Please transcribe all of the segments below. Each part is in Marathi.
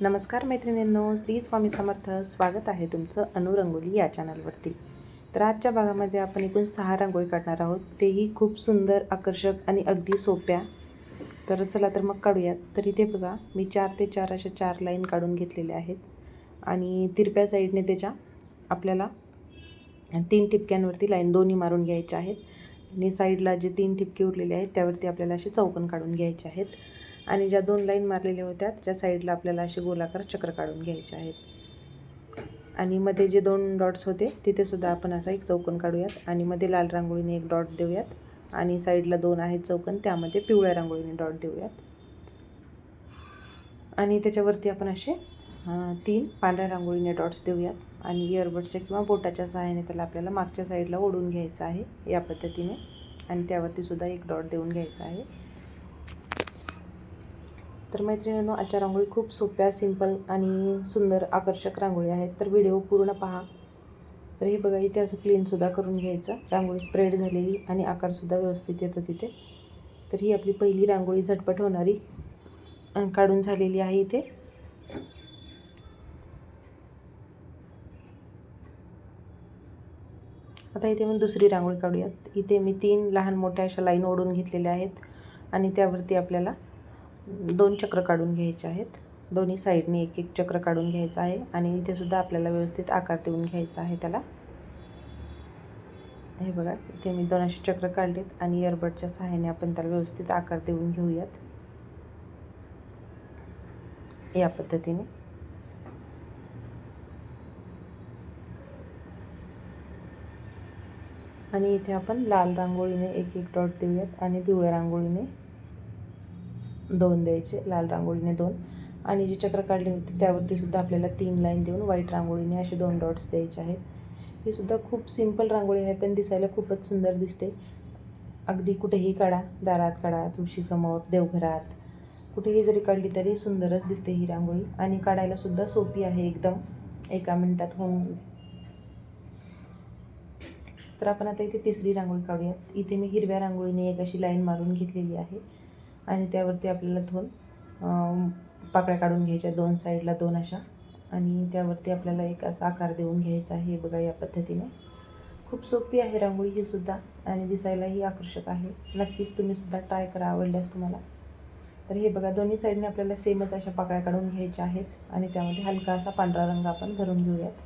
नमस्कार मैत्रिणींनो, श्री स्वामी समर्थ. स्वागत आहे तुमचं अनुरंगोली या चॅनलवरती. तर आजच्या भागामध्ये आपण एकूण 6 रांगोळी काढणार आहोत, तेही खूप सुंदर, आकर्षक आणि अगदी सोप्या. तर चला तर मग काढूयात. तर इथे बघा, मी 4 ते 4 अशा 4 लाईन काढून घेतलेल्या आहेत आणि तिरप्या साईडने त्याच्या आपल्याला 3 ठिपक्यांवरती लाईन दोन्ही मारून घ्यायच्या आहेत आणि साईडला जे 3 ठिपके उरलेले आहेत त्यावरती आपल्याला असे चौकोन काढून घ्यायचे आहेत. आणि ज्या 2 लाईन मारलेल्या होत्या त्या साईडला आपल्याला असे गोलाकार चक्र काढून घ्यायचे आहेत. आणि मध्ये जे 2 डॉट्स होते तिथे सुद्धा आपण असा एक चौकोन काढूयात आणि मध्ये लाल रांगोळीने एक डॉट देऊयात आणि साईडला 2 आहेत चौकोन, त्यामध्ये पिवळ्या रांगोळीने डॉट देऊयात. आणि त्याच्यावरती आपण असे 3 पांढऱ्या रांगोळीने डॉट्स देऊयात आणि इयरबड्सच्या किंवा बोटाच्या सहाय्याने त्याला आपल्याला मागच्या साईडला ओढून घ्यायचं आहे या पद्धतीने आणि त्यावरती सुद्धा एक डॉट देऊन घ्यायचा आहे. तर मैत्रिणींनो, आजच्या रांगोळी खूप सोप्या, सिंपल आणि सुंदर आकर्षक रांगोळी आहेत. तर व्हिडिओ पूर्ण पहा. तर हे बघा, इथे असं क्लीनसुद्धा करून घ्यायचं. रांगोळी स्प्रेड झालेली आणि आकारसुद्धा व्यवस्थित येतो तिथे. तर ही आपली पहिली रांगोळी झटपट होणारी काढून झालेली आहे इथे. आता इथे मी दुसरी रांगोळी काढूयात. इथे मी 3 लहान मोठ्या अशा लाईन ओढून घेतलेल्या आहेत आणि त्यावरती आपल्याला 2 चक्र काढून घ्यायचे आहेत. दोन्ही साईडने एक एक चक्र काढून घ्यायचं आहे आणि इथे सुद्धा आपल्याला व्यवस्थित आकार देऊन घ्यायचा आहे त्याला. हे बघा, इथे मी 2 असे चक्र काढलेत आणि इयरबडच्या सहाय्याने आपण त्याला व्यवस्थित आकार देऊन घेऊयात या पद्धतीने. आणि इथे आपण लाल रांगोळीने एक एक डॉट देऊयात आणि पिवळ्या रांगोळीने 2 द्यायचे. लाल रांगोळीने 2 आणि जे चक्र काढले होते त्यावरती सुद्धा आपल्याला 3 लाईन देऊन व्हाईट रांगोळीने असे 2 डॉट्स द्यायचे आहेत. ही सुद्धा खूप सिंपल रांगोळी आहे, पण दिसायला खूपच सुंदर दिसते. अगदी कुठेही काढा, दारात काढा, तुळशीसमोर, देवघरात, कुठेही जरी काढली तरी सुंदरच दिसते ही रांगोळी आणि काढायला सुद्धा सोपी आहे एकदम, 1 मिनिटात होऊन. तर आपण आता इथे तिसरी रांगोळी काढूयात. इथे मी हिरव्या रांगोळीने एक अशी लाईन मारून घेतलेली आहे आणि त्यावरती आपल्याला 2 पाकळ्या काढून घ्यायच्या, 2 साईडला 2 अशा, आणि त्यावरती आपल्याला एक असा आकार देऊन घ्यायचा आहे. बघा, या पद्धतीने. खूप सोपी आहे रांगोळी ही सुद्धा आणि दिसायलाही आकर्षक आहे. नक्कीच तुम्ही सुद्धा ट्राय करा आवडल्यास तुम्हाला. तर हे बघा, दोन्ही साईडने आपल्याला सेमच अशा पाकळ्या काढून घ्यायच्या आहेत आणि त्यामध्ये हलका असा पांढरा रंग आपण भरून घेऊयात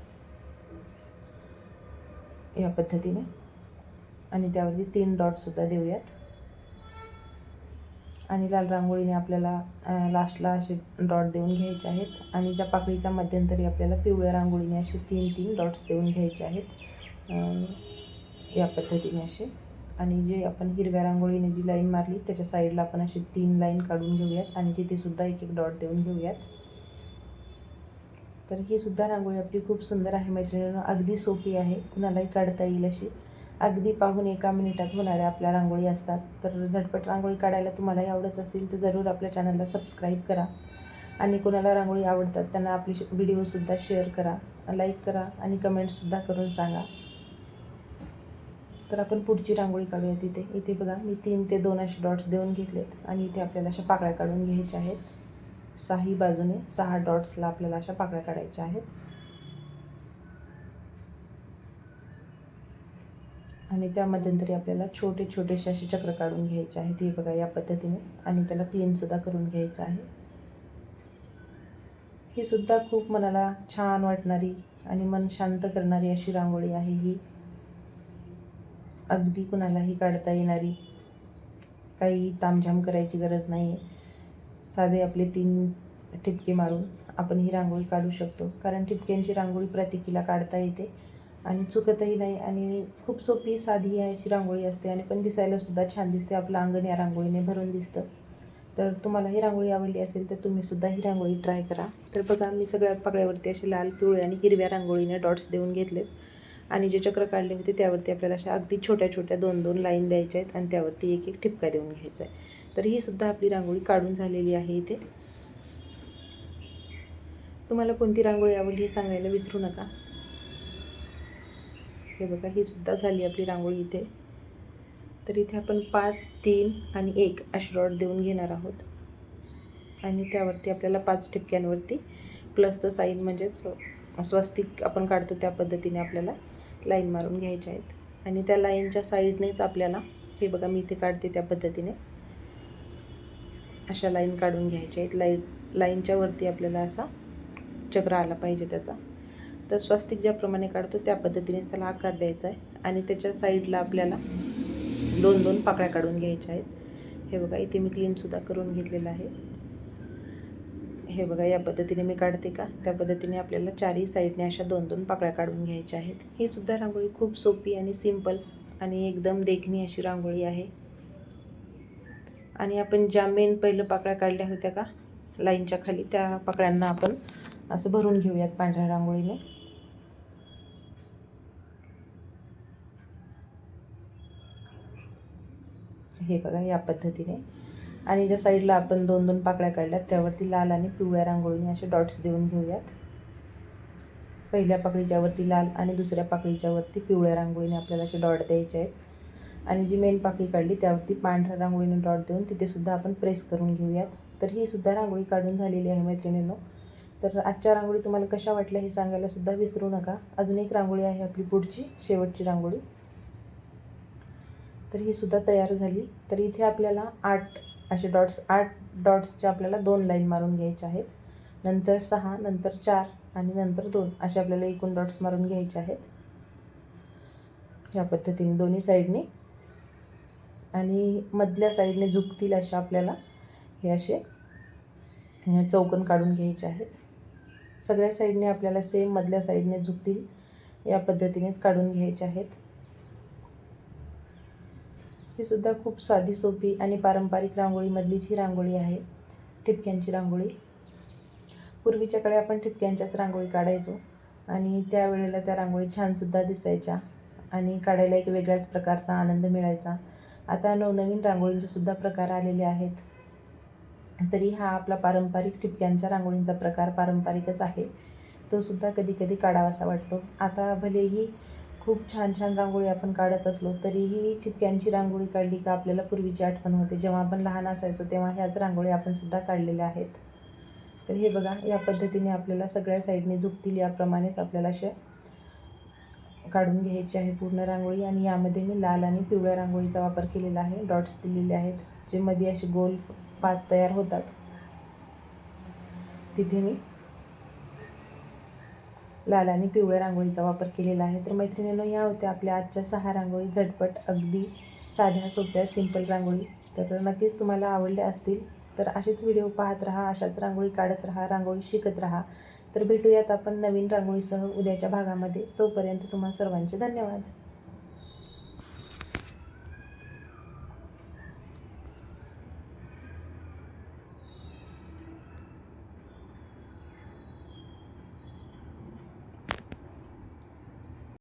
या पद्धतीने आणि त्यावरती 3 डॉटसुद्धा देऊयात. आणि लाल रांगोळीने आपल्याला लास्टला असे डॉट देऊन घ्यायचे आहेत आणि ज्या पाकळीच्या मध्यंतरी आपल्याला पिवळ्या रांगोळीने असे 3 डॉट्स देऊन घ्यायचे आहेत या पद्धतीने असे. आणि जे आपण हिरव्या रांगोळीने जी लाईन मारली त्याच्या साईडला आपण असे 3 लाईन काढून घेऊयात आणि तिथे सुद्धा एक एक डॉट देऊन घेऊयात. तर ही सुद्धा रांगोळी आपली खूप सुंदर आहे मैत्रिणींनो, अगदी सोपी आहे, कुणालाही काढता येईल अशी. अगदी पाहून 1 मिनिटात होणाऱ्या आपल्या रांगोळी असतात. तर झटपट रांगोळी काढायला तुम्हालाही आवडत असतील तर जरूर आपल्या चॅनलला सबस्क्राईब करा आणि कोणाला रांगोळी आवडतात त्यांना आपली व्हिडिओसुद्धा शेअर करा, लाईक करा आणि कमेंटसुद्धा करून सांगा. तर आपण पुढची रांगोळी काढूया. इथे बघा, मी 3 ते 2 असे डॉट्स देऊन घेतलेत आणि इथे आपल्याला अशा पाकळ्या काढून घ्यायच्या आहेत. 6ही बाजूने 6 डॉट्सला आपल्याला अशा पाकळ्या काढायच्या आहेत आणि त्या मध्यंतरी आपल्याला छोटे छोटेसे असे चक्र काढून घ्यायचे आहेत. हे बघा, या पद्धतीने आणि त्याला क्लीनसुद्धा करून घ्यायचं आहे. ही सुद्धा खूप मनाला छान वाटणारी आणि मन शांत करणारी अशी रांगोळी आहे ही. अगदी कुणालाही काढता येणारी, काही तामझाम करायची गरज नाही आहे. साधे आपले 3 ठिपके मारून आपण ही रांगोळी काढू शकतो, कारण ठिपक्यांची रांगोळी प्रत्येकीला काढता येते आणि चुकतही नाही आणि खूप सोपी साधी अशी रांगोळी असते आणि पण दिसायलासुद्धा छान दिसते. आपलं अंगण या रांगोळीने भरून दिसतं. तर तुम्हाला ही रांगोळी आवडली असेल तर तुम्हीसुद्धा ही रांगोळी ट्राय करा. तर बघा, मी सगळ्या पाकळ्यावरती असे लाल, पिवळे आणि हिरव्या रांगोळीने डॉट्स देऊन घेतलेत आणि जे चक्र काढले होते त्यावरती आपल्याला अशा अगदी छोट्या छोट्या 2 लाईन द्यायच्या आहेत आणि त्यावरती एक एक ठिपका देऊन घ्यायचा आहे. तर ही सुद्धा आपली रांगोळी काढून झालेली आहे. इथे तुम्हाला कोणती रांगोळी आवडली हे सांगायला विसरू नका. हे बघा, ही सुद्धा झाली आपली रांगोळी इथे. तर इथे आपण 5, 3 आणि 1 असे डॉट देऊन घेणार आहोत आणि त्यावरती आपल्याला 5 ठिपक्यांवरती प्लसचं साईन म्हणजेच स्वस्तिक आपण काढतो त्या पद्धतीने आपल्याला लाईन मारून घ्यायच्या आहेत. आणि त्या लाईनच्या साईडनेच आपल्याला हे बघा मी इथे काढते त्या पद्धतीने अशा लाईन काढून घ्यायच्या आहेत. लाईनच्या वरती आपल्याला असा चक्र आला पाहिजे त्याचा. तर स्वस्तिक ज्याप्रमाणे काढतो त्या पद्धतीनेच त्याला आकार द्यायचा आहे. आणि त्याच्या साईडला आपल्याला 2-2 पाकळ्या काढून घ्यायच्या आहेत. हे बघा इथे मी क्लीनसुद्धा करून घेतलेलं आहे. हे बघा या पद्धतीने मी काढते का त्या पद्धतीने आपल्याला चारही साईडने अशा 2-2 पाकळ्या काढून घ्यायच्या आहेत. ही सुद्धा रांगोळी खूप सोपी आणि सिंपल आणि एकदम देखणी अशी रांगोळी आहे. आणि आपण ज्या मेन पहिलं पाकळ्या काढल्या होत्या का लाईनच्या खाली त्या पाकळ्यांना आपण असं भरून घेऊयात पांढऱ्या रांगोळीने. हे बघा या पद्धतीने. आणि ज्या साईडला आपण 2-2 पाकळ्या काढल्यात त्यावरती लाल आणि पिवळ्या रांगोळीने असे डॉट्स देऊन घेऊयात. पहिल्या पाकळीच्या वरती लाल आणि दुसऱ्या पाकळीच्या वरती पिवळ्या रांगोळीने आपल्याला असे डॉट द्यायचे आहेत. आणि जी मेन पाकळी काढली त्यावरती पांढऱ्या रांगोळीने डॉट देऊन तिथेसुद्धा आपण प्रेस करून घेऊयात. तर ही सुद्धा रांगोळी काढून झालेली आहे मैत्रिणींनो. तर आजच्या रांगोळी तुम्हाला कशा वाटल्या हे सांगायलासुद्धा विसरू नका. अजून एक रांगोळी आहे आपली पुढची शेवटची रांगोळी. तर ही सुद्धा तयार झाली. तर इथे आपल्याला 8 डॉट्सच्या आपल्याला 2 लाईन मारून घ्यायच्या आहेत. नंतर 6, नंतर 4 आणि नंतर 2 असे आपल्याला एकूण डॉट्स मारून घ्यायचे आहेत. ह्या पद्धतीने दोन्ही साईडने आणि मधल्या साईडने झुकतील अशा आपल्याला हे असे चौकोन काढून घ्यायचे आहेत. सगळ्या साईडने आपल्याला सेम मधल्या साईडने झुकतील या पद्धतीनेच काढून घ्यायचे आहेत. ही सुद्धा खूप साधी सोपी आणि पारंपरिक रांगोळीमधलीच ही रांगोळी आहे, ठिपक्यांची रांगोळी. पूर्वीच्या काळी आपण ठिपक्यांच्याच रांगोळी काढायचो आणि त्यावेळेला त्या रांगोळी छानसुद्धा दिसायच्या आणि काढायला एक वेगळ्याच प्रकारचा आनंद मिळायचा. आता नवनवीन रांगोळींचे सुद्धा प्रकार आलेले आहेत. तरी हा आपला पारंपरिक ठिपक्यांच्या रांगोळींचा प्रकार पारंपरिकच आहे. तो सुद्धा कधी कधी काढावासा वाटतो. आता भलेही खूप छान छान रांगोळी आपण काढत असलो तरीही ठिपक्यांची रांगोळी काढली का आपल्याला पूर्वीची आठवण होते. जेव्हा आपण लहान असायचो तेव्हा ह्याच रांगोळी आपण सुद्धा काढलेल्या आहेत. तर हे बघा या पद्धतीने आपल्याला सगळ्या साईडने झुकतील याप्रमाणेच आपल्याला अशा काढून घ्यायची आहे पूर्ण रांगोळी. आणि यामध्ये मी लाल आणि पिवळ्या रांगोळीचा वापर केलेला आहे. डॉट्स दिलेले आहेत जे मध्ये असे गोल 5 तयार होतात तिथे मी लाल आणि पिवळ्या रांगोळीचा वापर केलेला आहे. तर मैत्रिणींनो ह्या होत्या आपल्या आजच्या 6 रांगोळी, झटपट अगदी साध्या सोप्या सिंपल रांगोळी. तर नक्कीच तुम्हाला आवडल्या असतील. तर असेच व्हिडिओ पाहत राहा, अशाच रांगोळी काढत राहा, रांगोळी शिकत राहा. तर भेटूयात आपण नवीन रांगोळीसह उद्याच्या भागामध्ये. तोपर्यंत तुम्हा सर्वांचे धन्यवाद.